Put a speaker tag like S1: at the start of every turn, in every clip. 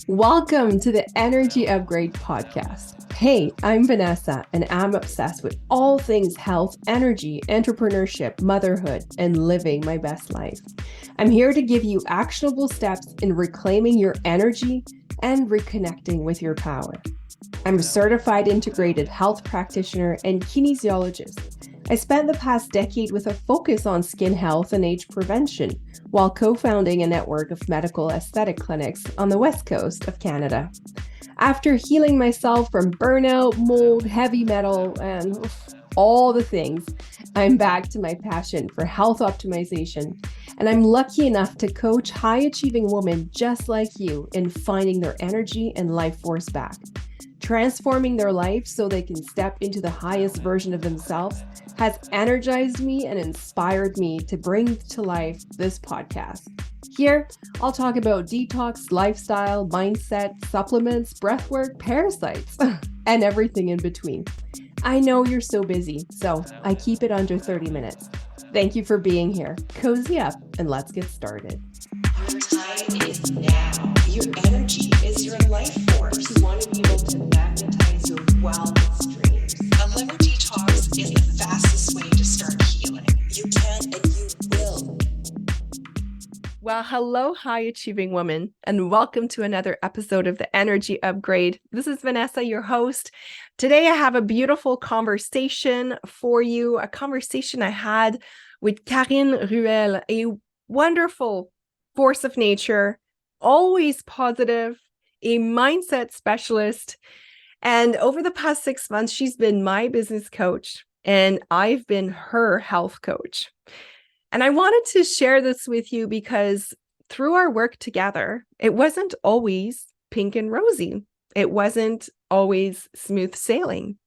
S1: Welcome to the Energy Upgrade podcast. Hey, I'm Vanessa, and I'm obsessed with all things health, energy, entrepreneurship, motherhood, and living my best life. I'm here to give you actionable steps in reclaiming your energy and reconnecting with your power. I'm a certified integrated health practitioner and kinesiologist. I spent the past decade with a focus on skin health and age prevention while co-founding a network of medical aesthetic clinics on the west coast of Canada. After healing myself from burnout, mold, heavy metal, and all the things, I'm back to my passion for health optimization, and I'm lucky enough to coach high-achieving women just like you in finding their energy and life force back. Transforming their life so they can step into the highest version of themselves has energized me and inspired me to bring to life this podcast. Here, I'll talk about detox, lifestyle, mindset, supplements, breathwork, parasites, and everything in between. I know you're so busy, so I keep it under 30 minutes. Thank you for being here. Cozy up and let's get started.
S2: Your time is now. Your energy is your life force. You want to be able to magnetize your wellness dreams. A liver detox is the fastest way to start healing. You can and you will.
S1: Well, hello, high achieving woman, and welcome to another episode of the Energy Upgrade. This is Vanessa, your host. Today, I have a beautiful conversation for you, a conversation I had with Karine Ruel, a wonderful force of nature, always positive, a mindset specialist. And over the past 6 months, she's been my business coach, and I've been her health coach. And I wanted to share this with you because through our work together, it wasn't always pink and rosy. It wasn't always smooth sailing.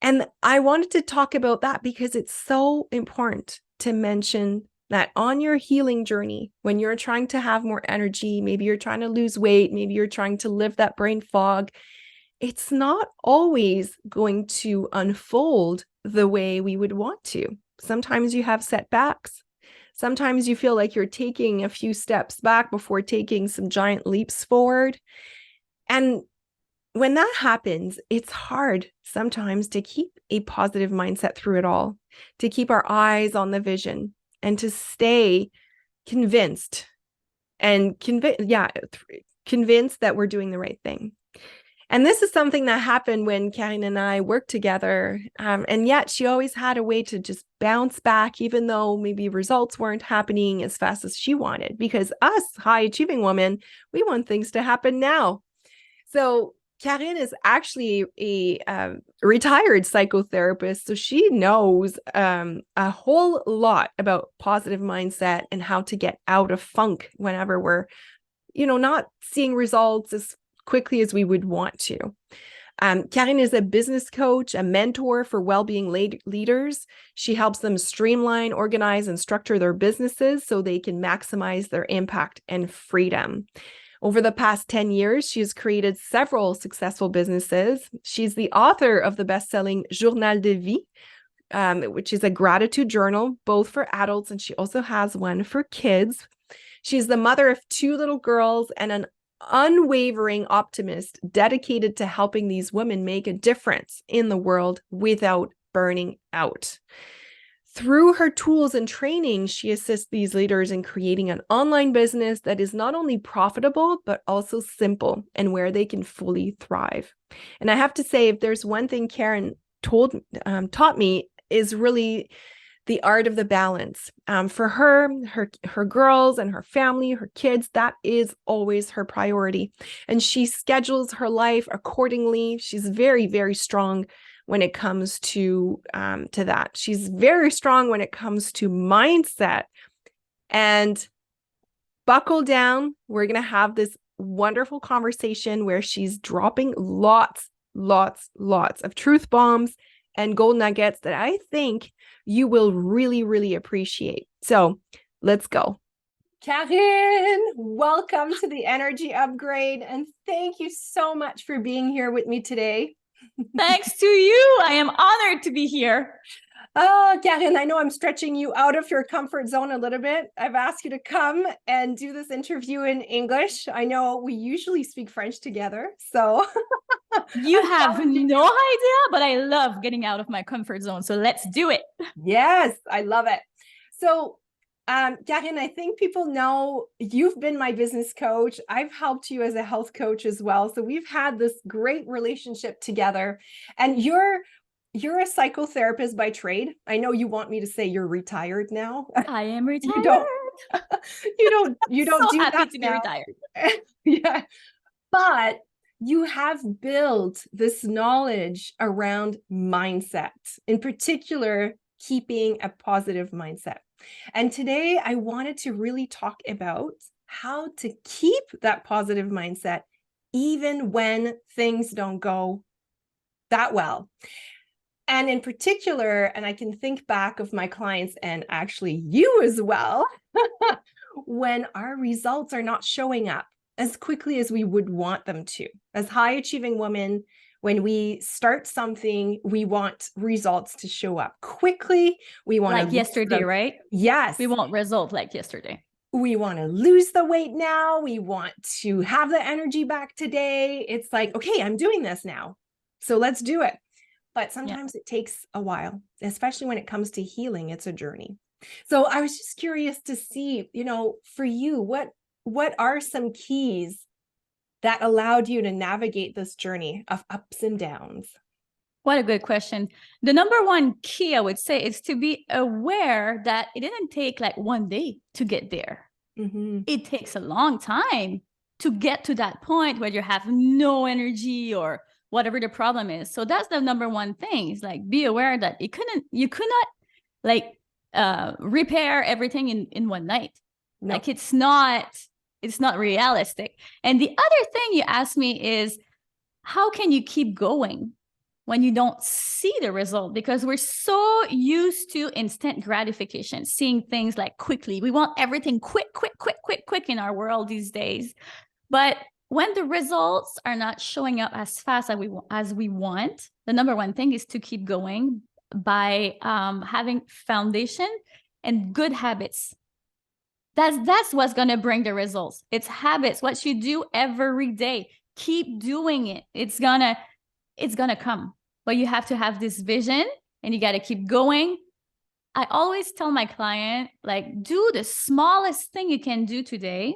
S1: And I wanted to talk about that because it's so important to mention that on your healing journey, when you're trying to have more energy, maybe you're trying to lose weight, maybe you're trying to live that brain fog, it's not always going to unfold the way we would want to. Sometimes you have setbacks. Sometimes you feel like you're taking a few steps back before taking some giant leaps forward. And when that happens, it's hard sometimes to keep a positive mindset through it all, to keep our eyes on the vision and to stay convinced and convinced that we're doing the right thing. And this is something that happened when Karine and I worked together. And yet she always had a way to just bounce back, even though maybe results weren't happening as fast as she wanted. Because us high achieving women, we want things to happen now. So Karine is actually a retired psychotherapist. So she knows a whole lot about positive mindset and how to get out of funk whenever we're, not seeing results as quickly as we would want to. Karine is a business coach, a mentor for well-being leaders. She helps them streamline, organize, and structure their businesses so they can maximize their impact and freedom. Over the past 10 years, she has created several successful businesses. She's the author of the best-selling Journal de Vie, which is a gratitude journal, both for adults, and she also has one for kids. She's the mother of 2 little girls and an unwavering optimist dedicated to helping these women make a difference in the world without burning out. Through her tools and training, she assists these leaders in creating an online business that is not only profitable, but also simple and where they can fully thrive. And I have to say, if there's one thing Karine taught me is really the art of the balance. For her girls and her family, her kids, that is always her priority. And she schedules her life accordingly. She's very, very strong when it comes to that. She's very strong when it comes to mindset. And buckle down. We're going to have this wonderful conversation where she's dropping lots of truth bombs and gold nuggets that I think you will really, really appreciate. So let's go. Karine, welcome to the Energy Upgrade. And thank you so much for being here with me today.
S3: Thanks to you. I am honored to be here.
S1: Oh, Karine, I know I'm stretching you out of your comfort zone a little bit. I've asked you to come and do this interview in English. I know we usually speak French together, so
S2: You
S1: I'm
S2: have
S1: challenging
S2: no
S1: you.
S2: idea, but I love getting out of my comfort zone. So let's do it.
S1: Yes, I love it. So, Karine, I think people know you've been my business coach. I've helped you as a health coach as well. So we've had this great relationship together. And you're a psychotherapist by trade. I know you want me to say you're retired now.
S2: I am
S1: You
S2: retired.
S1: don't you don't
S2: So
S1: do
S2: happy
S1: that
S2: to be
S1: now.
S2: retired.
S1: Yeah. But you have built this knowledge around mindset, in particular, keeping a positive mindset. And today I wanted to really talk about how to keep that positive mindset even when things don't go that well. And in particular, and I can think back of my clients and actually you as well, when our results are not showing up as quickly as we would want them to. As high achieving women, when we start something, we want results to show up quickly. We want to
S2: Like yesterday, right?
S1: yes.
S2: We want result like yesterday.
S1: We want to lose the weight now. We want to have the energy back today. It's like, okay, I'm doing this now. So let's do it. But sometimes it takes a while, especially when it comes to healing. It's a journey. So I was just curious to see, for you, what are some keys that allowed you to navigate this journey of ups and downs?
S2: What a good question. The number one key I would say is to be aware that it didn't take like one day to get there.
S1: Mm-hmm.
S2: It takes a long time to get to that point where you have no energy or whatever the problem is. So that's the number one thing, is like be aware that you could not like repair everything in one night.
S1: No.
S2: Like it's not realistic. And the other thing you asked me is, how can you keep going when you don't see the result? Because we're so used to instant gratification, seeing things like quickly. We want everything quick, quick, quick, quick, quick in our world these days. But when the results are not showing up as fast as we want, the number one thing is to keep going by having foundation and good habits. That's what's going to bring the results. It's habits, what you do every day. Keep doing it. It's gonna come. But you have to have this vision and you got to keep going. I always tell my client, like, do the smallest thing you can do today,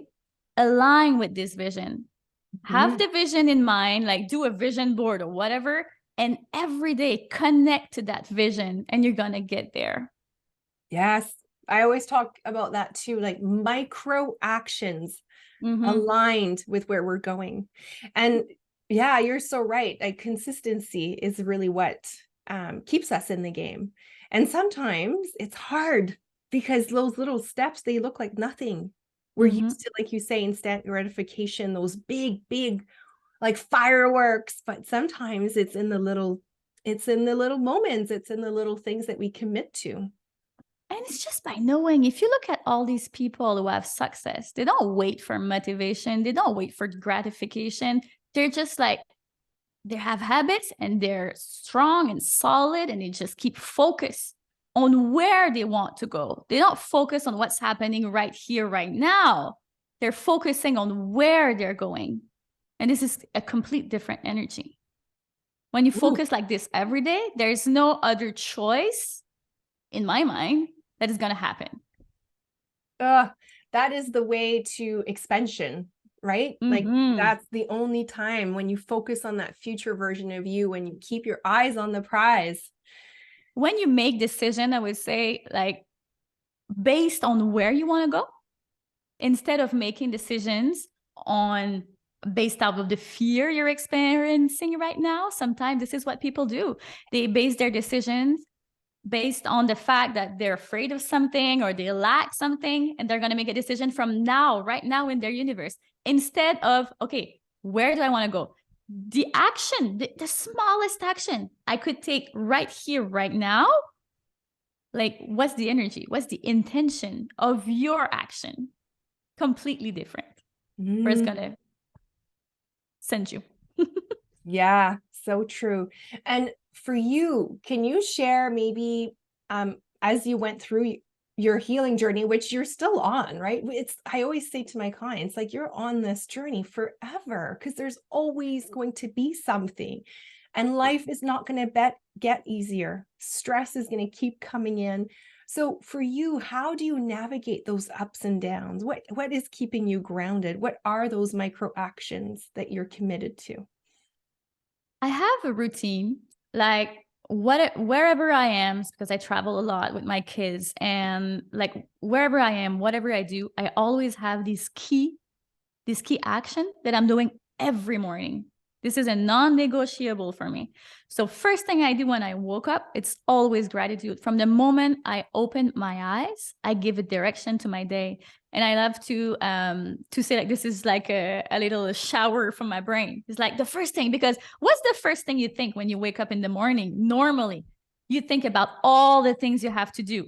S2: align with this vision. Have the vision in mind, like do a vision board or whatever, and every day connect to that vision and you're going to get there.
S1: Yes. I always talk about that too, like micro actions aligned with where we're going. And yeah, you're so right. Like consistency is really what keeps us in the game. And sometimes it's hard because those little steps, they look like nothing. We're used to, like you say, instant gratification, those big, big like fireworks, but sometimes it's in the little moments, it's in the little things that we commit to.
S2: And it's just by knowing, if you look at all these people who have success, they don't wait for motivation. They don't wait for gratification. They're just like, they have habits and they're strong and solid and they just keep focused on where they want to go. They don't focus on what's happening right here, right now. They're focusing on where they're going. And this is a complete different energy. When you focus like this every day, there's no other choice in my mind that is going to happen.
S1: That is the way to expansion, right? Like that's the only time when you focus on that future version of you, when you keep your eyes on the prize.
S2: When you make decision, I would say, like, based on where you want to go, instead of making decisions on based out of the fear you're experiencing right now. Sometimes this is what people do. They base their decisions based on the fact that they're afraid of something or they lack something, and they're going to make a decision from now, right now in their universe, instead of, okay, where do I want to go? The action, the smallest action I could take right here, right now. Like, what's the energy? What's the intention of your action? Completely different. Where it's going to send you.
S1: Yeah, so true. And for you, can you share maybe as you went through your healing journey, which you're still on, right? I always say to my clients, like, you're on this journey forever, because there's always going to be something, and life is not going to get easier. Stress is going to keep coming in. So for you, how do you navigate those ups and downs? What is keeping you grounded? What are those micro actions that you're committed to?
S3: I have a routine, like wherever I am, because I travel a lot with my kids, and like wherever I am, whatever I do, I always have this key action that I'm doing every morning. This is a non-negotiable for me. So first thing I do when I woke up, it's always gratitude. From the moment I open my eyes, I give a direction to my day. And I love to say, like, this is like a little shower from my brain. It's like the first thing, because what's the first thing you think when you wake up in the morning? Normally, you think about all the things you have to do.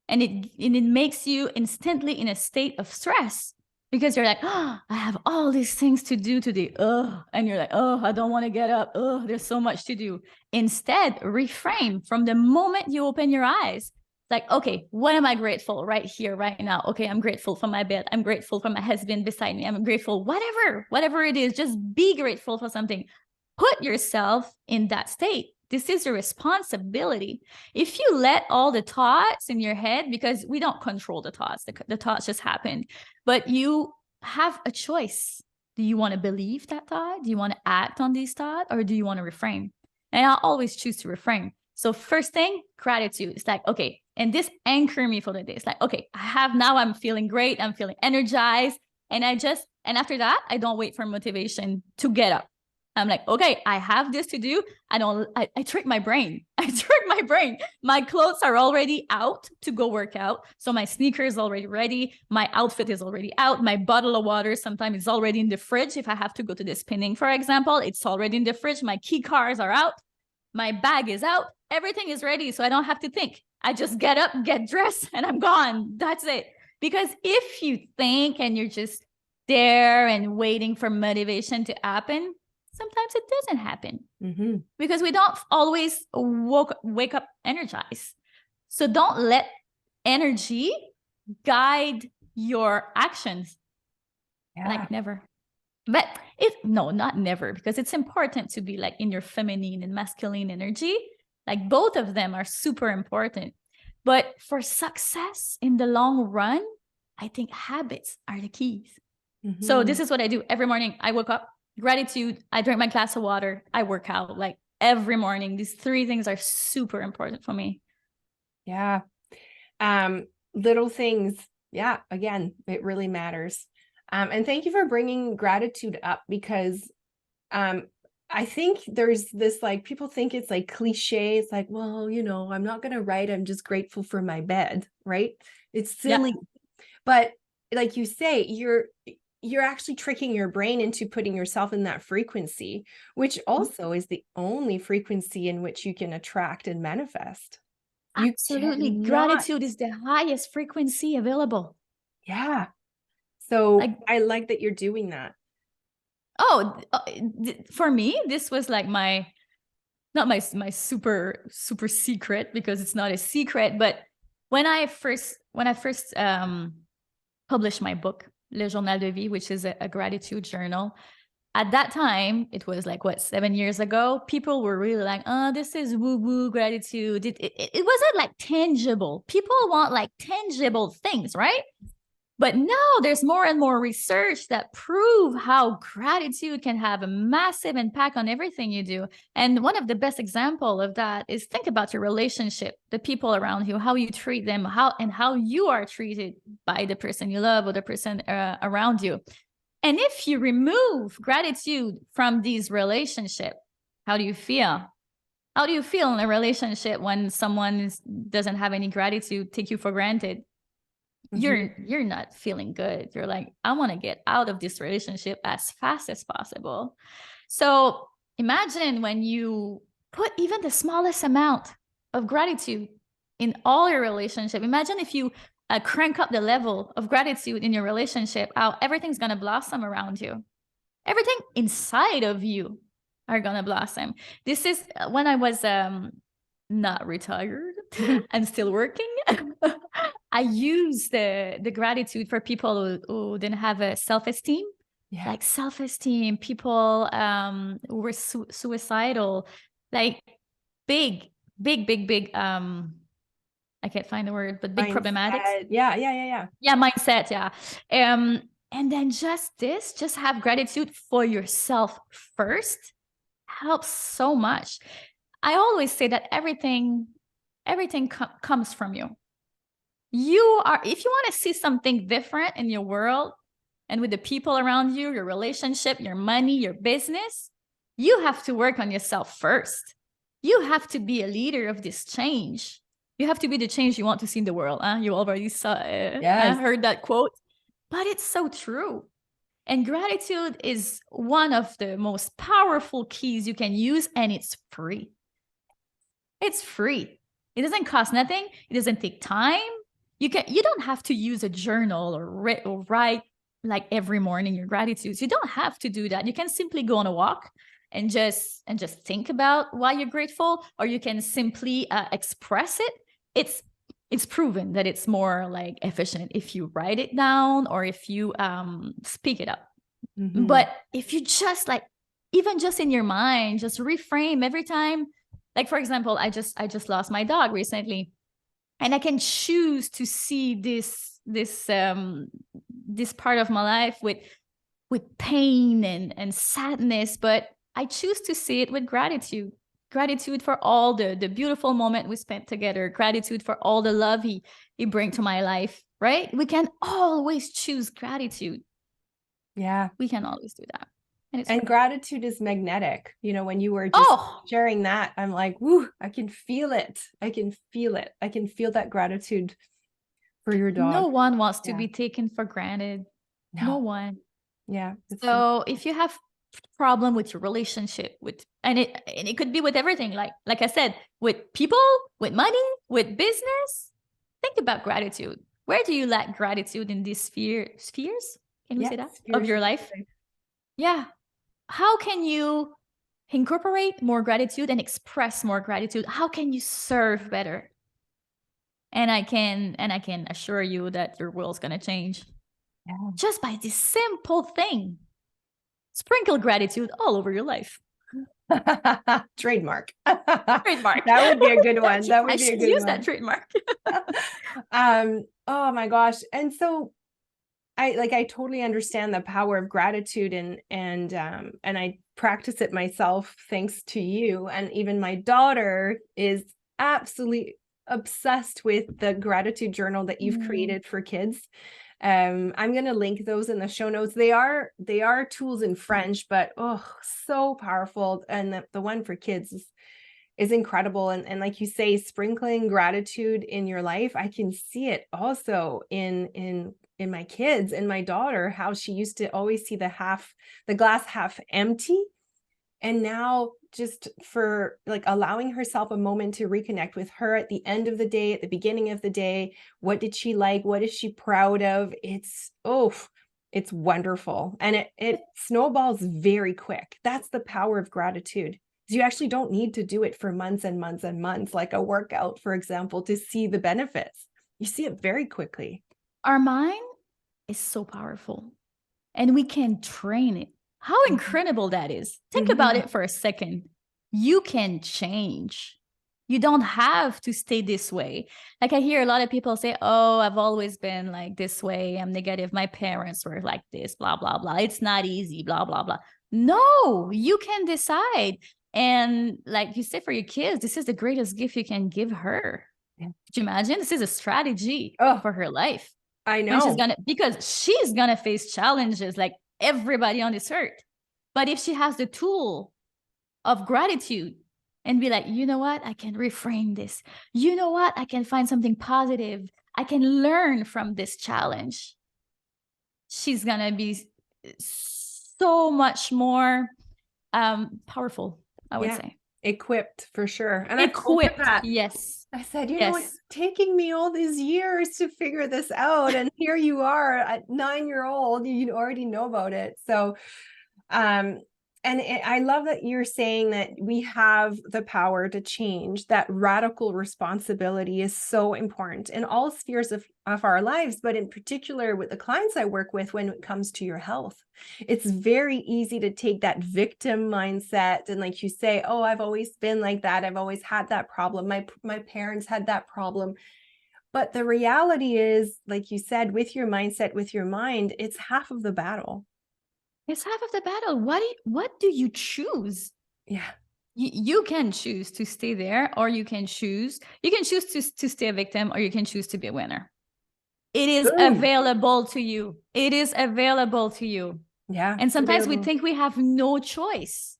S3: And it makes you instantly in a state of stress, because you're like, oh, I have all these things to do today. Oh, and you're like, oh, I don't want to get up. Oh, there's so much to do. Instead, reframe from the moment you open your eyes. Like, okay, what am I grateful right here, right now? Okay, I'm grateful for my bed. I'm grateful for my husband beside me. I'm grateful, whatever it is, just be grateful for something. Put yourself in that state. This is your responsibility. If you let all the thoughts in your head, because we don't control the thoughts, the thoughts just happen, but you have a choice. Do you want to believe that thought? Do you want to act on these thoughts, or do you want to refrain? And I'll always choose to refrain. So first thing, gratitude. It's like, okay, and this anchor me for the day. It's like, okay, I'm feeling great. I'm feeling energized. And after that, I don't wait for motivation to get up. I'm like, okay, I have this to do. I trick my brain. My clothes are already out to go work out. So my sneakers already ready. My outfit is already out. My bottle of water sometimes is already in the fridge. If I have to go to the spinning, for example, it's already in the fridge. My key cards are out. My bag is out. Everything is ready. So I don't have to think. I just get up, get dressed, and I'm gone. That's it. Because if you think and you're just there and waiting for motivation to happen, sometimes it doesn't happen, because we don't always wake up energized. So don't let energy guide your actions. Yeah. Like never. But not never, because it's important to be like in your feminine and masculine energy. Like both of them are super important. But for success in the long run, I think habits are the keys. So this is what I do every morning. I wake up. Gratitude, I drink my glass of water, I work out, like every morning. These three things are super important for me.
S1: Yeah. Little things. Yeah. Again, it really matters. And thank you for bringing gratitude up, because I think there's this, like, people think it's like cliche. It's like, well, I'm not going to write, I'm just grateful for my bed, right? It's silly. Yeah. But like you say, you're actually tricking your brain into putting yourself in that frequency, which also is the only frequency in which you can attract and manifest.
S3: Absolutely. Gratitude is the highest frequency available.
S1: Yeah. So I like that you're doing that.
S3: Oh, for me, this was like not my super, super secret, because it's not a secret, but when I first published my book, Le Journal de Vie, which is a gratitude journal. At that time, it was like, 7 years ago, people were really like, oh, this is woo-woo gratitude. It wasn't like tangible. People want like tangible things, right? But now there's more and more research that prove how gratitude can have a massive impact on everything you do. And one of the best examples of that is, think about your relationship, the people around you, how you treat them, how you are treated by the person you love or the person around you. And if you remove gratitude from these relationships, how do you feel? How do you feel in a relationship when someone doesn't have any gratitude, take you for granted? You're not feeling good. You're like, I want to get out of this relationship as fast as possible. So imagine when you put even the smallest amount of gratitude in all your relationship. Imagine if you crank up the level of gratitude in your relationship, how everything's going to blossom around you. Everything inside of you are going to blossom. This is when I was not retired, I'm still working. I use the gratitude for people who didn't have a self-esteem.
S1: Yeah.
S3: Like self-esteem, people who were suicidal, like big, I can't find the word, but big problematics.
S1: Mindset. Yeah.
S3: Yeah, mindset, yeah. And then just have gratitude for yourself first helps so much. I always say that everything comes from you. If you want to see something different in your world and with the people around you, your relationship, your money, your business, you have to work on yourself first. You have to be a leader of this change. You have to be the change you want to see in the world. You already heard that quote, but it's so true. And gratitude is one of the most powerful keys you can use, and it's free. It's free. It doesn't cost nothing. It doesn't take time. You don't have to use a journal or write like every morning your gratitudes. You don't have to do that. You can simply go on a walk and just think about why you're grateful, or you can simply express it. It's proven that it's more like efficient if you write it down or if you speak it up. Mm-hmm. But if you just like, even just in your mind, just reframe every time. Like, for example, I just lost my dog recently, and I can choose to see this part of my life with pain and sadness, but I choose to see it with gratitude. Gratitude for all the beautiful moment we spent together. Gratitude for all the love he bring to my life, right? We can always choose gratitude.
S1: Yeah.
S3: We can always do that.
S1: And gratitude is magnetic. You know, when you were just sharing that, I'm like, woo, I can feel it. I can feel it. I can feel that gratitude for your dog.
S3: No one wants to be taken for granted. No one.
S1: Yeah.
S3: So if you have problem with your relationship and it could be with everything, like I said, with people, with money, with business, think about gratitude. Where do you lack gratitude in these spheres? Can we say that? Of your life? Yeah. How can you incorporate more gratitude and express more gratitude? How can you serve better? And I can assure you that your world's going to change just by this simple thing. Sprinkle gratitude all over your life.
S1: Trademark.
S3: Trademark.
S1: That would be a good one. That would
S3: I
S1: be a
S3: should
S1: good
S3: use
S1: one.
S3: that trademark.
S1: Oh my gosh. And so I totally understand the power of gratitude, and I practice it myself thanks to you. And even my daughter is absolutely obsessed with the gratitude journal that you've created for kids. I'm going to link those in the show notes. They are tools in French, but so powerful. And the one for kids is incredible. And like you say, sprinkling gratitude in your life, I can see it also in my kids and my daughter, how she used to always see the glass half empty. And now just for like allowing herself a moment to reconnect with her at the end of the day, at the beginning of the day, what did she like? What is she proud of? It's wonderful. And it snowballs very quick. That's the power of gratitude. You actually don't need to do it for months and months and months, like a workout, for example, to see the benefits. You see it very quickly.
S3: Our mind is so powerful, and we can train it. How incredible that is. Think about it for a second. You can change. You don't have to stay this way. Like I hear a lot of people say, oh, I've always been like this way. I'm negative. My parents were like this, blah, blah, blah. It's not easy, blah, blah, blah. No, you can decide. And like you said, for your kids, this is the greatest gift you can give her. Yeah. Could you imagine? This is a strategy for her life.
S1: I know.
S3: Because she's gonna face challenges like everybody on this earth. But if she has the tool of gratitude and be like, you know what, I can reframe this. You know what, I can find something positive. I can learn from this challenge. She's gonna be so much more powerful, I would say.
S1: Equipped for sure. And
S3: equipped, yes.
S1: I said, you know, it's taking me all these years to figure this out. And here you are at 9-year-old, you already know about it. So, And I love that you're saying that we have the power to change. That radical responsibility is so important in all spheres of our lives, but in particular with the clients I work with when it comes to your health. It's very easy to take that victim mindset and, like you say, oh, I've always been like that. I've always had that problem. My parents had that problem. But the reality is, like you said, with your mindset, with your mind, it's half of the battle.
S3: It's half of the battle. What do you choose?
S1: Yeah.
S3: You can choose to stay there, or you can choose to stay a victim, or you can choose to be a winner. It is
S1: Boom.
S3: available to you. It is available to you.
S1: Yeah.
S3: And sometimes we
S1: available.
S3: think we have no choice.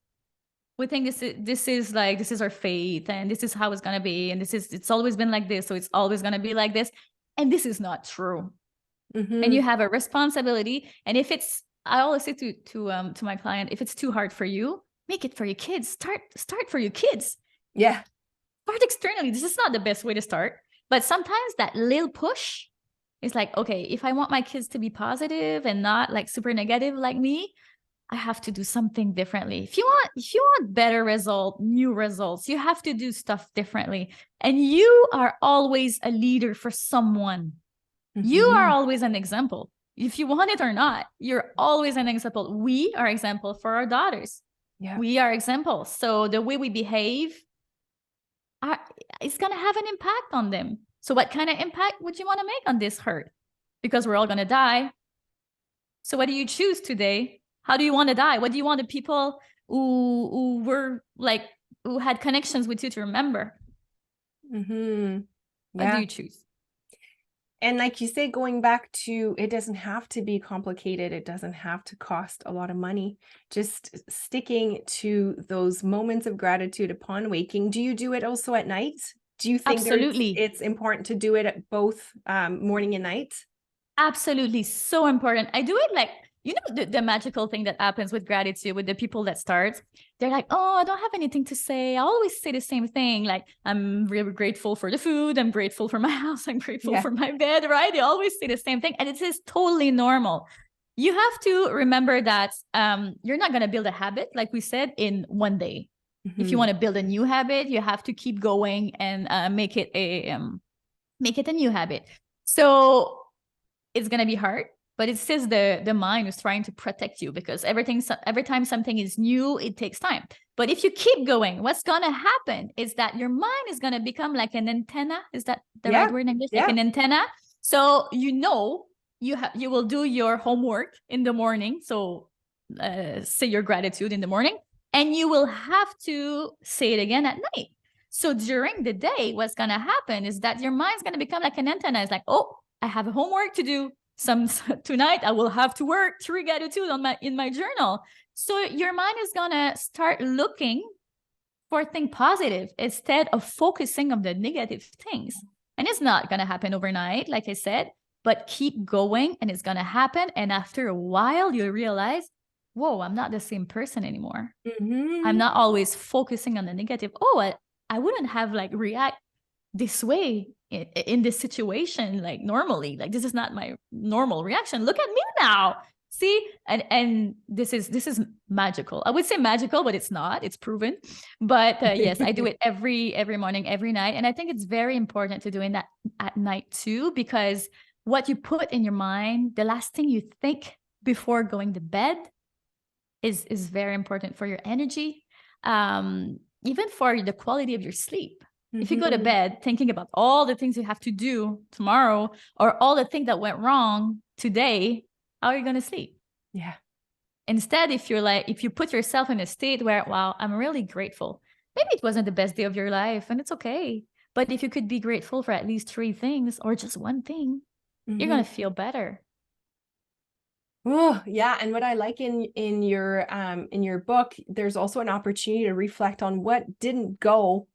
S3: We think this is our fate, and this is how it's gonna be, and it's always been like this, so it's always gonna be like this. And this is not true. And you have a responsibility. And if it's, I always say to my client, if it's too hard for you, make it for your kids. Start for your kids.
S1: Yeah.
S3: Start externally. This is not the best way to start, but sometimes that little push is like, okay, if I want my kids to be positive and not like super negative like me, I have to do something differently. If you want better result, new results, you have to do stuff differently. And you are always a leader for someone. You are always an example. If you want it or not, you're always an example. We are example for our daughters.
S1: Yeah.
S3: We are examples. So the way we behave, it's going to have an impact on them. So what kind of impact would you want to make on this hurt? Because we're all going to die. So what do you choose today? How do you want to die? What do you want the people who were like, who had connections with you to remember? What do you choose?
S1: And like you say, going back to, it doesn't have to be complicated. It doesn't have to cost a lot of money. Just sticking to those moments of gratitude upon waking. Do you do it also at night? Do you think
S3: Absolutely.
S1: it's important to do it at both morning and night?
S3: Absolutely. So important. I do it like, you know, the magical thing that happens with gratitude with the people that start, they're like, oh, I don't have anything to say. I always say the same thing. Like, I'm really grateful for the food. I'm grateful for my house. I'm grateful for my bed, right? They always say the same thing. And it is totally normal. You have to remember that you're not going to build a habit, like we said, in one day. If you want to build a new habit, you have to keep going and make it a new habit. So it's going to be hard. But it says the mind is trying to protect you, because every time something is new, it takes time. But if you keep going, what's going to happen is that your mind is going to become like an antenna. Is that the right word in English? Like an antenna. So you will do your homework in the morning. So say your gratitude in the morning, and you will have to say it again at night. So during the day, what's going to happen is that your mind's going to become like an antenna. It's like, oh, I have a homework to do. Tonight I will have to work 3 gratitude in my journal. So your mind is gonna start looking for things positive instead of focusing on the negative things. And it's not gonna happen overnight, like I said, but keep going and it's gonna happen. And after a while, you realize, whoa, I'm not the same person anymore. I'm not always focusing on the negative. Oh, I wouldn't have like react this way in this situation, like normally, like this is not my normal reaction. Look at me now. See, and this is magical. I would say magical, but it's not. It's proven. But yes, I do it every morning, every night, and I think it's very important to do that at night too, because what you put in your mind, the last thing you think before going to bed, is very important for your energy, even for the quality of your sleep. If you go to bed thinking about all the things you have to do tomorrow, or all the things that went wrong today, how are you going to sleep? Yeah. Instead, if you put yourself in a state where, wow, I'm really grateful. Maybe it wasn't the best day of your life, and it's okay. But if you could be grateful for at least 3 things or just one thing, you're going to feel better.
S1: Oh, yeah. And what I like in your book, there's also an opportunity to reflect on what didn't go.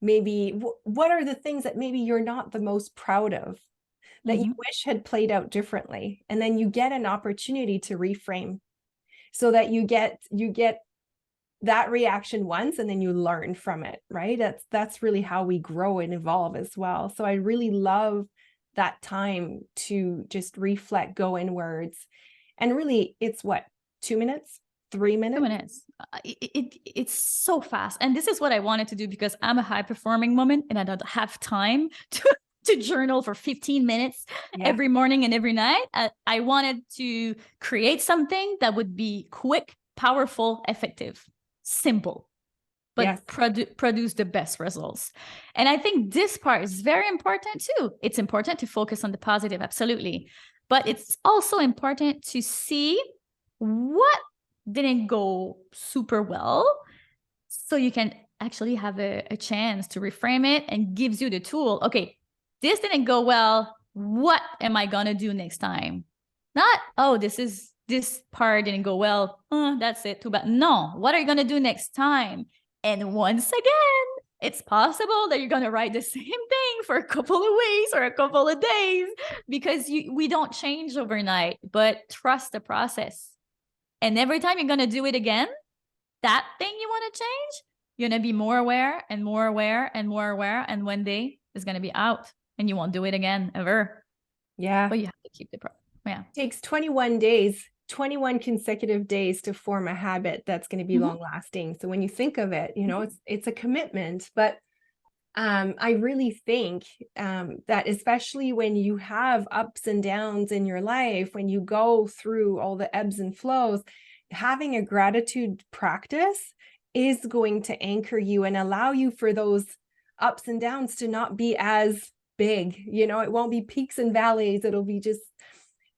S1: Maybe what are the things that maybe you're not the most proud of, that you wish had played out differently, and then you get an opportunity to reframe, so that you get that reaction once, and then you learn from it, right? That's really how we grow and evolve as well. So I really love that time to just reflect, go inwards, and really, it's what, 2 minutes, 3 minutes?
S3: 2 minutes. It's so fast. And this is what I wanted to do because I'm a high performing woman and I don't have time to journal for 15 minutes every morning and every night. I wanted to create something that would be quick, powerful, effective, simple, but produce the best results. And I think this part is very important too. It's important to focus on the positive, absolutely. But it's also important to see what didn't go super well, so you can actually have a chance to reframe it and gives you the tool. Okay, this didn't go well. What am I gonna do next time? Not, oh, this part didn't go well. That's it, too bad. No, what are you gonna do next time? And once again, it's possible that you're gonna write the same thing for a couple of weeks or a couple of days because we don't change overnight, but trust the process. And every time you're going to do it again, that thing you want to change, you're going to be more aware and more aware and more aware. And one day it's going to be out and you won't do it again ever.
S1: Yeah.
S3: But you have to keep the
S1: It takes 21 days, 21 consecutive days to form a habit that's going to be long lasting. So when you think of it, you know, it's a commitment. But I really think that especially when you have ups and downs in your life, when you go through all the ebbs and flows, having a gratitude practice is going to anchor you and allow you for those ups and downs to not be as big. You know, it won't be peaks and valleys. It'll be just,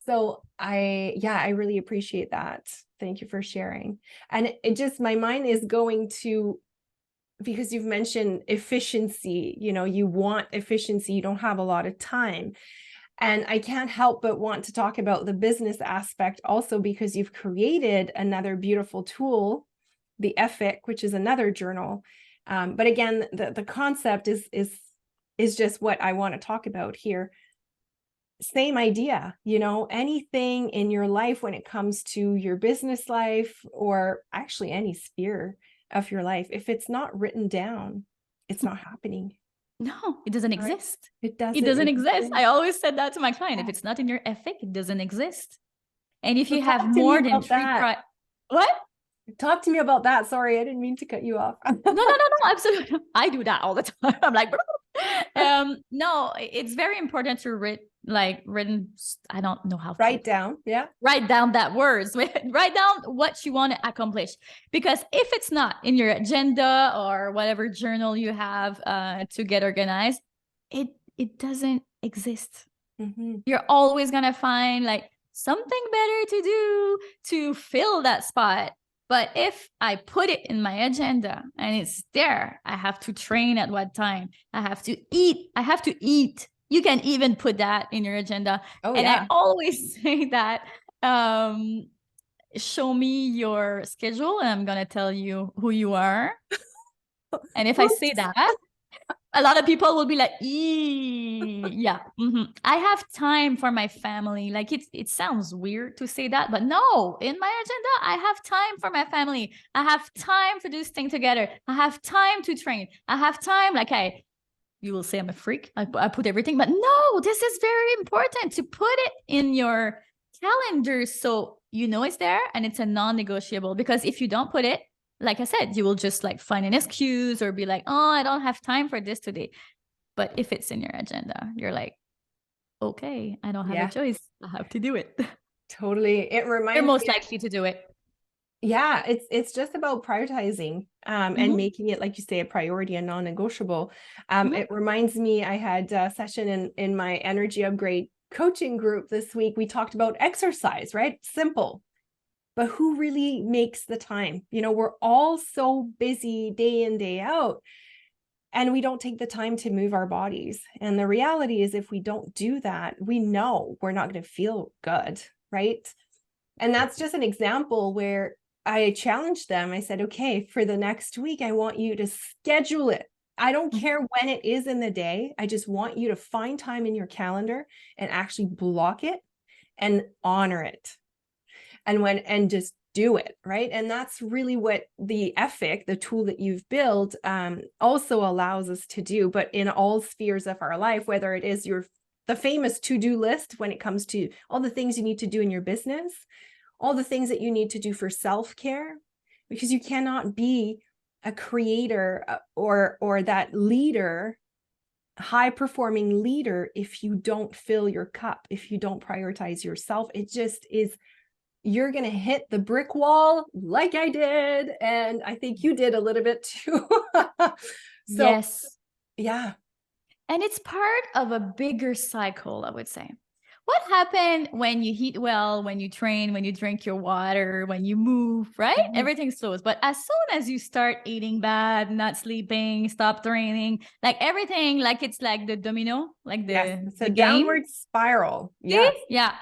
S1: so I really appreciate that. Thank you for sharing. And it just, my mind is going to, because you've mentioned efficiency, you know, you want efficiency, you don't have a lot of time. And I can't help but want to talk about the business aspect also, because you've created another beautiful tool, the Epic, which is another journal. But again, the concept is just what I want to talk about here. Same idea, you know, anything in your life when it comes to your business life, or actually any sphere of your life, if it's not written down, it's not happening.
S3: No, it doesn't exist.
S1: It doesn't.
S3: It doesn't exist. I always said that to my client. If it's not in your ethic, it doesn't exist. And if you have more than what?
S1: Talk to me about that. Sorry, I didn't mean to cut you off.
S3: No, absolutely. I do that all the time. I'm like, no, it's very important to written. I don't know how to
S1: write down. Yeah.
S3: Write down that words. Write down what you want to accomplish. Because if it's not in your agenda or whatever journal you have to get organized, it doesn't exist. You're always gonna find like something better to do to fill that spot. But if I put it in my agenda and it's there, I have to train at what time, I have to eat. You can even put that in your agenda. I always say that, show me your schedule and I'm going to tell you who you are. And if I say that, a lot of people will be like, yeah, I have time for my family. Like it sounds weird to say that, but no, in my agenda, I have time for my family. I have time to do this thing together. I have time to train. I have time. Like you will say I'm a freak. I put everything, but no, this is very important to put it in your calendar. So you know it's there and it's a non-negotiable, because if you don't put it, like I said, you will just like find an excuse or be like, oh, I don't have time for this today. But if it's in your agenda, you're like, okay, I don't have a choice. I have to do it.
S1: Totally. It reminds me.
S3: You're most likely to do it.
S1: Yeah, it's just about prioritizing and making it, like you say, a priority and non-negotiable. It reminds me, I had a session in my Energy Upgrade coaching group this week. We talked about exercise, right? Simple. But who really makes the time? You know, we're all so busy day in, day out, and we don't take the time to move our bodies. And the reality is, if we don't do that, we know we're not going to feel good, right? And that's just an example where I challenged them. I said, okay, for the next week, I want you to schedule it. I don't care when it is in the day. I just want you to find time in your calendar and actually block it and honor it. And just do it, right? And that's really what the Epic, the tool that you've built, also allows us to do, but in all spheres of our life, whether it is the famous to-do list when it comes to all the things you need to do in your business, all the things that you need to do for self-care, because you cannot be a creator or that leader, high performing leader, if you don't fill your cup, if you don't prioritize yourself. It just is, you're going to hit the brick wall like I did. And I think you did a little bit too. So,
S3: Yes.
S1: yeah.
S3: And it's part of a bigger cycle, I would say. What happened when you eat well, when you train, when you drink your water, when you move, right?
S1: Mhm.
S3: Everything slows. But as soon as you start eating bad, not sleeping, stop training, like everything, like it's like the domino, like
S1: Yes, it's
S3: the
S1: a
S3: game.
S1: downward spiral.
S3: See?
S1: Yes.
S3: Yeah.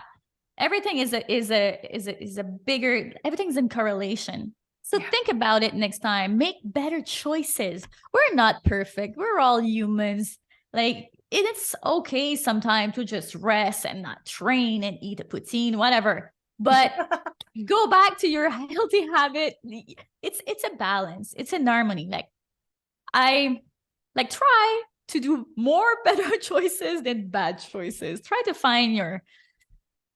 S3: Everything is a bigger, everything's in correlation. So
S1: Yeah.
S3: think about it next time. Make better choices. We're not perfect. We're all humans. Like, it's okay sometimes to just rest and not train and eat a poutine, whatever. But go back to your healthy habit. It's a balance. It's an harmony. Like, I like try to do more better choices than bad choices. Try to find your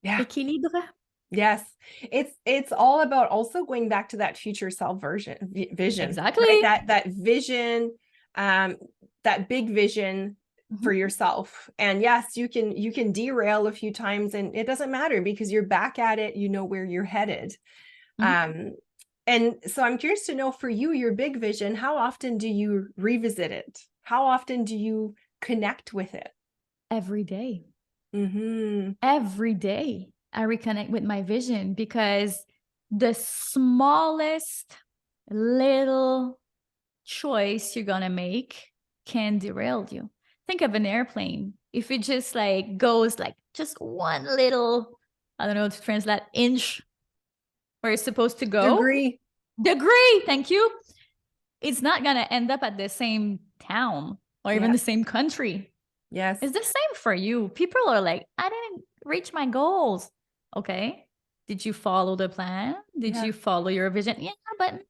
S1: Yeah.
S3: équilibre.
S1: Yes. It's all about also going back to that future self vision,
S3: Exactly.
S1: right? That vision, that big vision for yourself. And yes, you can derail a few times and it doesn't matter because you're back at it, you know where you're headed. And so I'm curious to know, for you, your big vision, how often do you revisit it? How often do you connect with it?
S3: Every day.
S1: Mm-hmm.
S3: Every day I reconnect with my vision, because the smallest little choice you're gonna make can derail you. Think of an airplane. If it just like goes like just one little, I don't know to translate, inch where it's supposed to go. Degree, thank you. It's not gonna end up at the same town or even the same country.
S1: Yes.
S3: It's the same for you. People are like, I didn't reach my goals. Okay. Did you follow the plan? Did you follow your vision? Yeah, but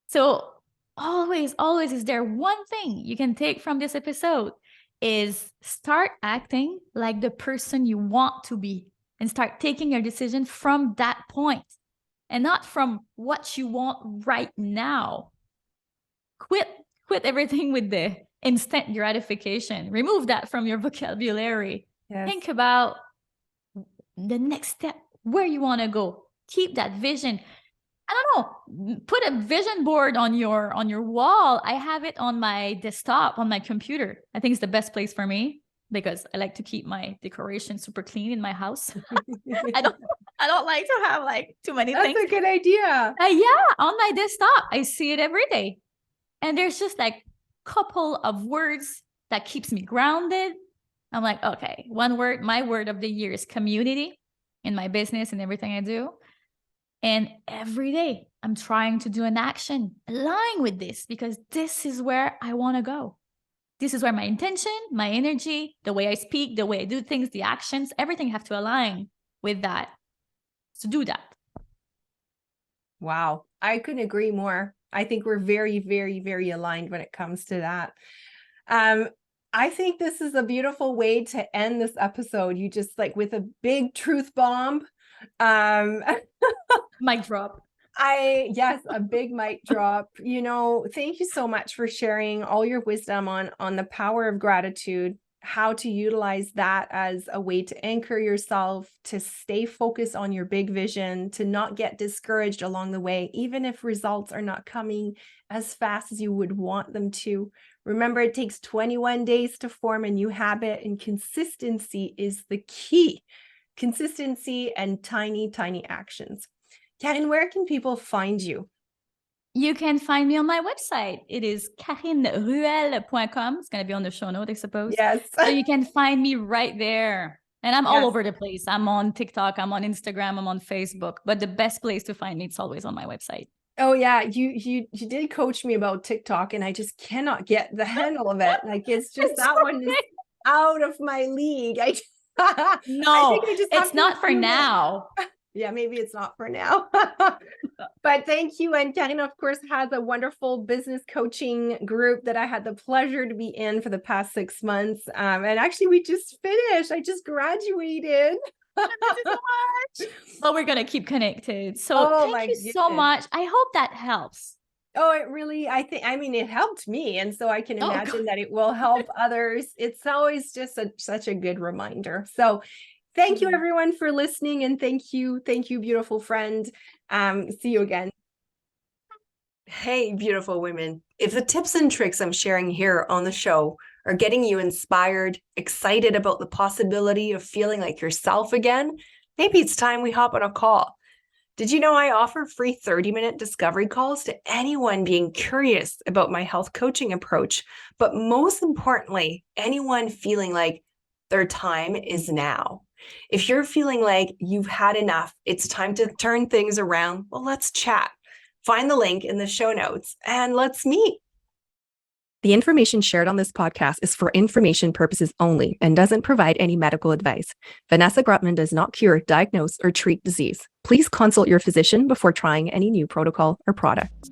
S3: so always is there one thing you can take from this episode is start acting like the person you want to be and start taking your decision from that point and not from what you want right now. Quit everything with the instant gratification. Remove that from your vocabulary.
S1: Yes.
S3: Think about the next step, where you want to go. Keep that vision. I don't know, put a vision board on your wall. I have it on my desktop, on my computer. I think it's the best place for me because I like to keep my decoration super clean in my house. I don't like to have like too many things.
S1: That's a good idea.
S3: Yeah, on my desktop. I see it every day. And there's just like couple of words that keeps me grounded. I'm like, okay, one word, my word of the year is community in my business and everything I do. And every day I'm trying to do an action align with this because this is where I want to go. This is where my intention, my energy, the way I speak, the way I do things, the actions, everything have to align with that. So do that.
S1: Wow. I couldn't agree more. I think we're very, very, very aligned when it comes to that. I think this is a beautiful way to end this episode. You just like with a big truth bomb.
S3: Mic drop.
S1: Yes, a big mic drop. You know, thank you so much for sharing all your wisdom on the power of gratitude, how to utilize that as a way to anchor yourself, to stay focused on your big vision, to not get discouraged along the way, even if results are not coming as fast as you would want them to. Remember, it takes 21 days to form a new habit, and consistency is the key. Consistency and tiny, tiny actions. Karine, where can people find you?
S3: You can find me on my website. It is karineruel.com. It's going to be on the show note, I suppose.
S1: Yes.
S3: So you can find me right there. And I'm all over the place. I'm on TikTok, I'm on Instagram, I'm on Facebook. But the best place to find me, it's always on my website.
S1: Oh yeah, you did coach me about TikTok, and I just cannot get the handle of it. Like it's just that one is out of my league.
S3: No, it's not for now.
S1: Yeah, maybe it's not for now. But thank you. And Karine, of course, has a wonderful business coaching group that I had the pleasure to be in for the past 6 months. And actually, we just finished. I just graduated.
S3: miss you so much. But we're gonna keep connected. So
S1: Oh,
S3: thank you so much. I hope that helps.
S1: Oh, it really, I mean, it helped me. And so I can
S3: Oh,
S1: imagine that it will help others. It's always just such a good reminder. So thank you everyone for listening. And thank you, beautiful friend. See you again. Hey, beautiful women. If the tips and tricks I'm sharing here on the show are getting you inspired, excited about the possibility of feeling like yourself again, maybe it's time we hop on a call. Did you know I offer free 30-minute discovery calls to anyone being curious about my health coaching approach, but most importantly, anyone feeling like their time is now? If you're feeling like you've had enough, it's time to turn things around, well, let's chat. Find the link in the show notes and let's meet. The information shared on this podcast is for information purposes only and doesn't provide any medical advice. Vanessa Grutman does not cure, diagnose, or treat disease. Please consult your physician before trying any new protocol or product.